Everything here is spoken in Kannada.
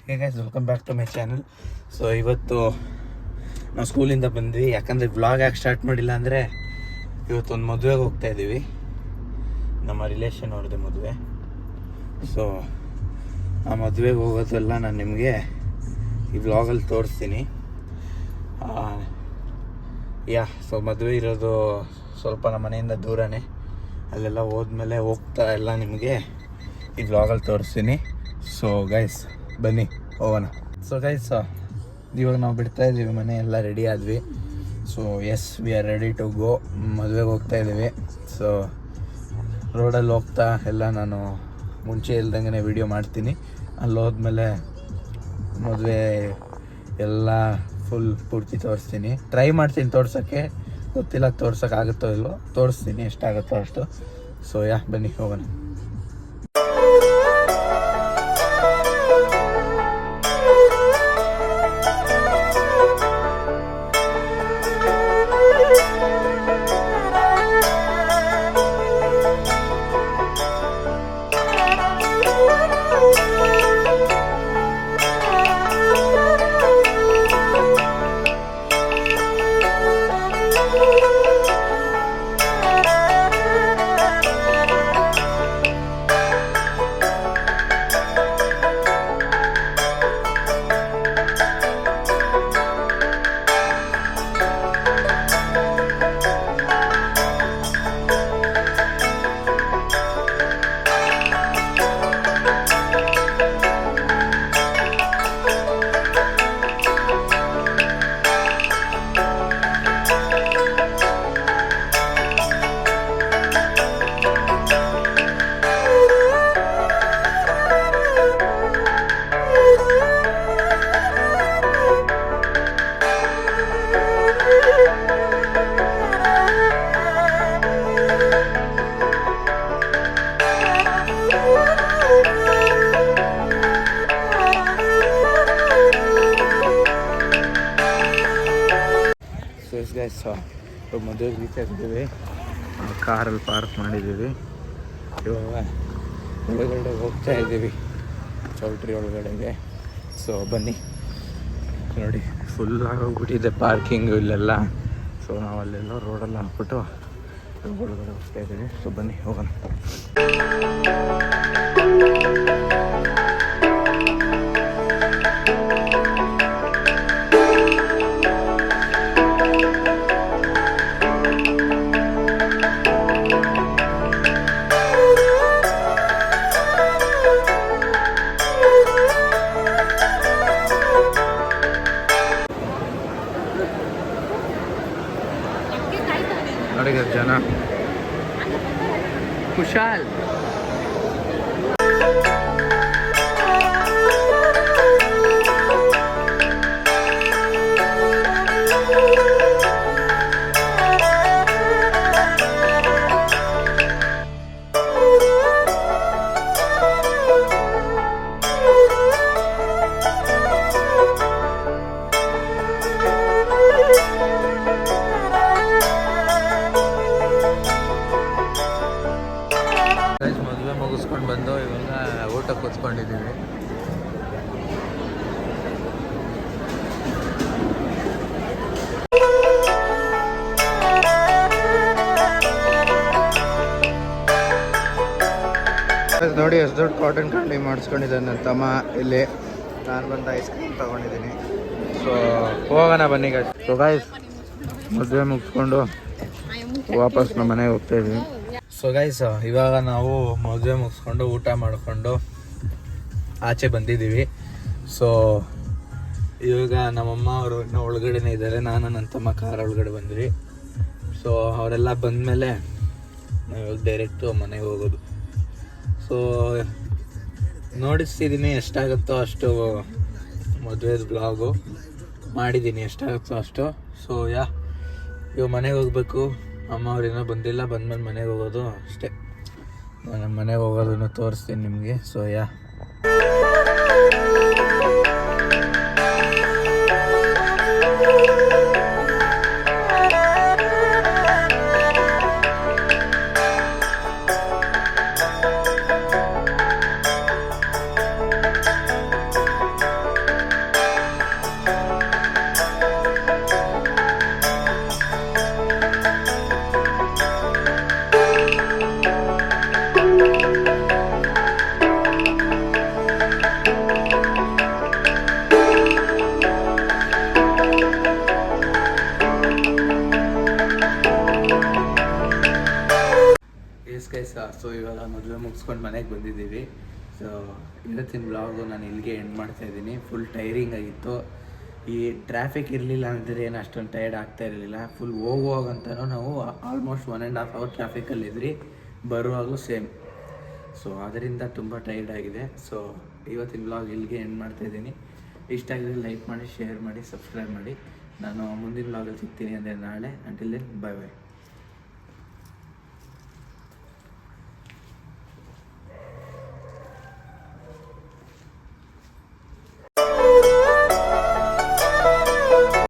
Hey guys, welcome back to my channel. So ಇವತ್ತು ನಾವು ಸ್ಕೂಲಿಂದ ಬಂದ್ವಿ. ಯಾಕಂದರೆ ವ್ಲಾಗ್ ಯಾಕೆ ಸ್ಟಾರ್ಟ್ ಮಾಡಿಲ್ಲ ಅಂದರೆ ಇವತ್ತೊಂದು ಮದುವೆಗೆ ಹೋಗ್ತಾ ಇದ್ದೀವಿ. ನಮ್ಮ ರಿಲೇಷನ್ ಅವ್ರದ್ದು ಮದುವೆ. ಸೊ ಆ ಮದುವೆಗೆ ಹೋಗೋದೆಲ್ಲ ನಾನು ನಿಮಗೆ ಈ ವ್ಲಾಗಲ್ಲಿ ತೋರಿಸ್ತೀನಿ. ಸೊ ಮದುವೆ ಇರೋದು ಸ್ವಲ್ಪ ನಮ್ಮ ಮನೆಯಿಂದ ದೂರನೇ. ಅಲ್ಲೆಲ್ಲ ಹೋದ್ಮೇಲೆ ಹೋಗ್ತಾ ಎಲ್ಲ ನಿಮಗೆ ಈ ವ್ಲಾಗಲ್ಲಿ ತೋರಿಸ್ತೀನಿ. ಸೊ ಗೈಸ್ ಬನ್ನಿ ಹೋಗೋಣ. ಸೊ ಗೈಸ್, ಇವಾಗ ನಾವು ಬಿಡ್ತಾ ಇದ್ದೀವಿ. ಮನೆ ಎಲ್ಲ ರೆಡಿ ಆದ್ವಿ. So yes, we are ready to go. ಮದುವೆಗೆ ಹೋಗ್ತಾ ಇದ್ದೀವಿ. ಸೊ ರೋಡಲ್ಲಿ ಹೋಗ್ತಾ ಎಲ್ಲ ನಾನು ಮುಂಚೆ ಇಲ್ದಂಗೆ ವಿಡಿಯೋ ಮಾಡ್ತೀನಿ. ಅಲ್ಲಿ ಹೋದ್ಮೇಲೆ ಮದುವೆ ಎಲ್ಲ ಫುಲ್ ಪೂರ್ತಿ ತೋರಿಸ್ತೀನಿ. ಟ್ರೈ ಮಾಡ್ತೀನಿ ತೋರ್ಸೋಕ್ಕೆ, ಗೊತ್ತಿಲ್ಲ ತೋರ್ಸೋಕ್ಕಾಗುತ್ತೋ ಇಲ್ವೋ. ತೋರಿಸ್ತೀನಿ ಎಷ್ಟಾಗುತ್ತೋ ಅಷ್ಟು. ಸೊ ಬನ್ನಿ ಹೋಗೋಣ. ಮದುವೆಗೆ ರೀಚ್ ಆಗಿದ್ದೀವಿ. ಕಾರಲ್ಲಿ ಪಾರ್ಕ್ ಮಾಡಿದ್ದೀವಿ. ಇವಾಗ ಒಳಗಡೆ ಹೋಗ್ತಾ ಇದ್ದೀವಿ, ಚೌಲ್ಟ್ರಿ ಒಳಗಡೆಗೆ. ಸೊ ಬನ್ನಿ, ನೋಡಿ ಫುಲ್ ಆಗೋಗ್ಬಿಟ್ಟಿದೆ ಪಾರ್ಕಿಂಗು ಇಲ್ಲೆಲ್ಲ. ಸೊ ನಾವು ಅಲ್ಲೆಲ್ಲ ರೋಡಲ್ಲಿ ಹಾಕ್ಬಿಟ್ಟು ಒಳಗಡೆ ಹೋಗ್ತಾ ಇದ್ದೀವಿ. ಸೊ ಬನ್ನಿ ಹೋಗೋಣ. ನೋಡಿ ಜನ ಕುಶಾಲ್. ಮದುವೆ ಮುಗಿಸ್ಕೊಂಡು ಬಂದು ಇವಾಗ ಊಟ ಕೂತ್ಕೊಂಡಿದ್ದೀವಿ. ನೋಡಿ ಎಷ್ಟು ದೊಡ್ಡ ಕಾಟನ್ ಕ್ಯಾಂಡಿ ಮಾಡಿಸ್ಕೊಂಡಿದ್ದಾನೆ ನನ್ನ ತಮ್ಮ. ಇಲ್ಲಿ ನಾನು ಬಂದು ಐಸ್ ಕ್ರೀಮ್ ತೊಗೊಂಡಿದ್ದೀನಿ. ಸೊ ಹೋಗೋಣ ಬನ್ನಿ ಗಾಯ್ಸ್. ಸೊ ಗಾಯ್ಸ್, ಮದುವೆ ಮುಗಿಸ್ಕೊಂಡು ವಾಪಸ್ ನಮ್ಮ ಮನೆಗೆ ಹೋಗ್ತಾ ಇದ್ದೀವಿ. ಸೊ ಗೈಸ್, ಇವಾಗ ನಾವು ಮದುವೆ ಮುಗಿಸ್ಕೊಂಡು ಊಟ ಮಾಡಿಕೊಂಡು ಆಚೆ ಬಂದಿದ್ದೀವಿ. ಸೊ ಇವಾಗ ನಮ್ಮಮ್ಮ ಅವರು ಇನ್ನೂ ಒಳಗಡೆನೇ ಇದ್ದಾರೆ. ನಾನು ನನ್ನ ತಮ್ಮ ಕಾರ್ ಒಳಗಡೆ ಬಂದ್ವಿ. ಸೊ ಅವರೆಲ್ಲ ಬಂದಮೇಲೆ ನಾವು ಇವಾಗ ಡೈರೆಕ್ಟು ಮನೆಗೆ ಹೋಗೋದು. ಸೊ ನೋಡಿಸ್ತಿದ್ದೀನಿ, ಎಷ್ಟಾಗುತ್ತೋ ಅಷ್ಟು ಮದುವೆದು ಬ್ಲಾಗು ಮಾಡಿದ್ದೀನಿ, ಎಷ್ಟಾಗುತ್ತೋ ಅಷ್ಟು. ಸೊ ಇವಾಗ ಮನೆಗೆ ಹೋಗಬೇಕು. ಅಮ್ಮ ಅವ್ರೇನೋ ಬಂದಿಲ್ಲ, ಬಂದ್ಮೇಲೆ ಮನೆಗೆ ಹೋಗೋದು ಅಷ್ಟೇ. ನಾನು ಮನೆಗೆ ಹೋಗೋದನ್ನು ತೋರಿಸ್ತೀನಿ ನಿಮಗೆ. ಸೊ ಸೊ ಇವಾಗ ಮದುವೆ ಮುಗಿಸ್ಕೊಂಡು ಮನೆಗೆ ಬಂದಿದ್ದೀವಿ. ಸೊ ಇವತ್ತಿನ ಬ್ಲಾಗು ನಾನು ಇಲ್ಲಿಗೆ ಎಂಡ್ ಮಾಡ್ತಾಯಿದ್ದೀನಿ. ಫುಲ್ ಟೈರಿಂಗ್ ಆಗಿತ್ತು. ಈ ಟ್ರಾಫಿಕ್ ಇರಲಿಲ್ಲ ಅಂದರೆ ಏನು ಅಷ್ಟೊಂದು ಟೈರ್ಡ್ ಆಗ್ತಾ ಇರಲಿಲ್ಲ. ಫುಲ್ ಹೋಗುವಾಗಂತನೂ ನಾವು ಆಲ್ಮೋಸ್ಟ್ 1.5 hour ಟ್ರಾಫಿಕಲ್ಲಿದ್ರಿ, ಬರುವಾಗಲೂ ಸೇಮ್. ಸೊ ಅದರಿಂದ ತುಂಬ ಟೈರ್ಡ್ ಆಗಿದೆ. ಸೊ ಇವತ್ತಿನ ಬ್ಲಾಗ್ ಇಲ್ಲಿಗೆ ಎಂಡ್ ಮಾಡ್ತಾಯಿದ್ದೀನಿ. ಇಷ್ಟ ಆಗಿದ್ರೆ ಲೈಕ್ ಮಾಡಿ, ಶೇರ್ ಮಾಡಿ, ಸಬ್ಸ್ಕ್ರೈಬ್ ಮಾಡಿ. ನಾನು ಮುಂದಿನ ಬ್ಲಾಗಲ್ಲಿ ಸಿಗ್ತೀನಿ ಅಂದರೆ ನಾಳೆ. ಅಂಟಿಲ್ ದೆನ್, ಬಾಯ್ ಬಾಯ್.